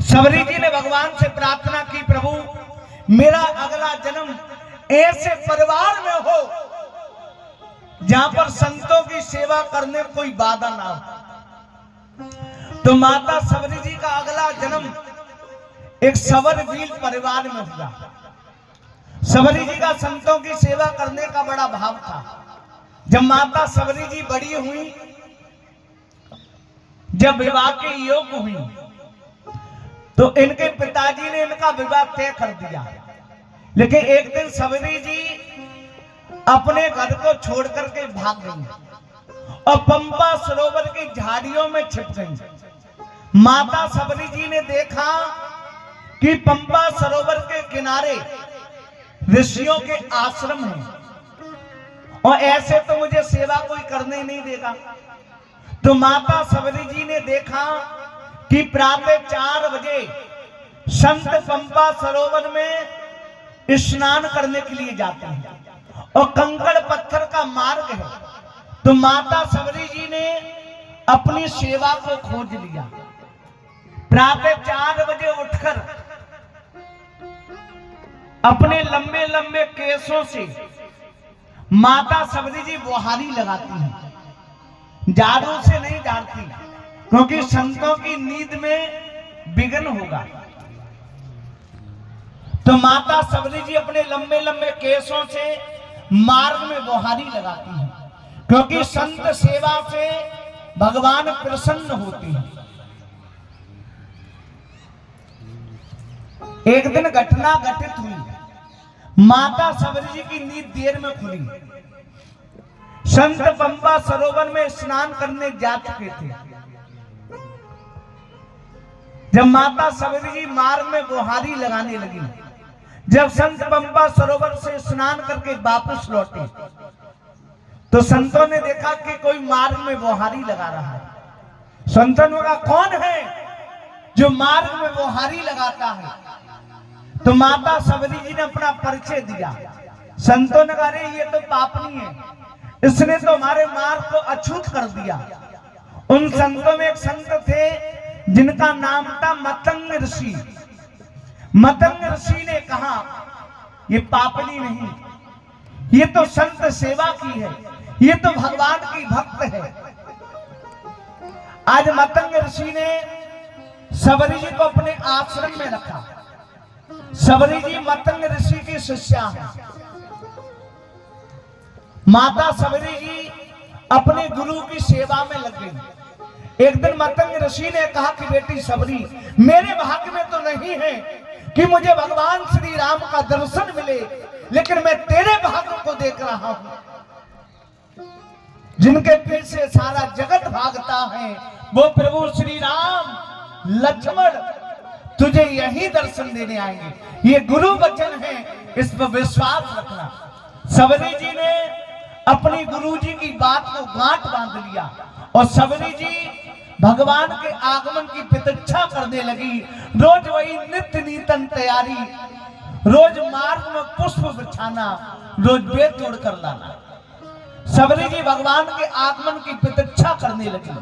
सबरी जी ने भगवान से प्रार्थना की, प्रभु मेरा अगला जन्म ऐसे परिवार में हो जहां पर संतों की सेवा करने कोई बाधा ना हो। तो माता सबरी जी का अगला जन्म एक सवरवीर परिवार में हुआ। सबरी जी का संतों की सेवा करने का बड़ा भाव था। जब माता सबरी जी बड़ी हुई, जब विवाह के योग्य हुई, तो इनके पिताजी ने इनका विवाह तय कर दिया। लेकिन एक दिन सबरी जी अपने घर को छोड़ करके भाग गई और पंपा सरोवर की झाड़ियों में छिप गई। माता सबरी जी ने देखा कि पंपा सरोवर के किनारे ऋषियों के आश्रम हैं और ऐसे तो मुझे सेवा कोई करने नहीं देगा। तो माता सबरी जी ने देखा कि प्रातः 4 बजे संत पंपा सरोवर में स्नान करने के लिए जाते हैं और कंकड़ पत्थर का मार्ग है। तो माता सबरी जी ने अपनी सेवा को खोज लिया। प्रातः 4 बजे उठकर अपने लंबे लंबे केसों से माता सबरी जी बुहारी लगाती हैं। झाड़ू से नहीं झाड़ती, क्योंकि संतों की नींद में विघ्न होगा। तो माता सबरी जी अपने लंबे लंबे केसों से मार्ग में बुहारी लगाती हैं, क्योंकि संत सेवा से भगवान प्रसन्न होते हैं। एक दिन घटना घटित हुई। माता सबरी जी की नींद देर में खुली। संत पंपा सरोवर में स्नान करने जा चुके थे। जब माता सबरी जी मार्ग में बुहारी लगाने लगी, जब संत पंपा सरोवर से स्नान करके वापस लौटे, तो संतों ने देखा कि कोई मार्ग में बुहारी लगा रहा है। संतों ने कहा, कौन है जो मार्ग में बुहारी लगाता है? तो माता सबरी जी ने अपना परिचय दिया। संतों ने कहा, ये तो पापनी है, इसने तो हमारे मार्ग को अछूत कर दिया। उन संतों में एक संत थे जिनका नाम था मतंग ऋषि। मतंग ऋषि ने कहा, ये पापनी नहीं, ये तो संत सेवा की है, ये तो भगवान की भक्त है। आज मतंग ऋषि ने सबरी जी को अपने आश्रम में रखा। सबरी जी मतंग ऋषि की शिष्या है। माता सबरी जी अपने गुरु की सेवा में लग गई। एक दिन मतंग ऋषि ने कहा कि बेटी सबरी, मेरे भाग्य में तो नहीं है कि मुझे भगवान श्री राम का दर्शन मिले, लेकिन मैं तेरे भाग्य को देख रहा हूं। जिनके पीछे सारा जगत भागता है वो प्रभु श्री राम लक्ष्मण तुझे यही दर्शन देने आएंगे। ये गुरु वचन है, इस पर विश्वास रखना। सबरी जी ने अपनी गुरु जी की बात को गांठ बांध लिया और सबरी जी भगवान के आगमन की प्रतीक्षा करने लगी। रोज वही नित्य नीतन तैयारी, रोज मार्ग में पुष्प बिछाना, रोज बेल तोड़ कर लाना। सबरी जी भगवान के आगमन की प्रतीक्षा करने लगी।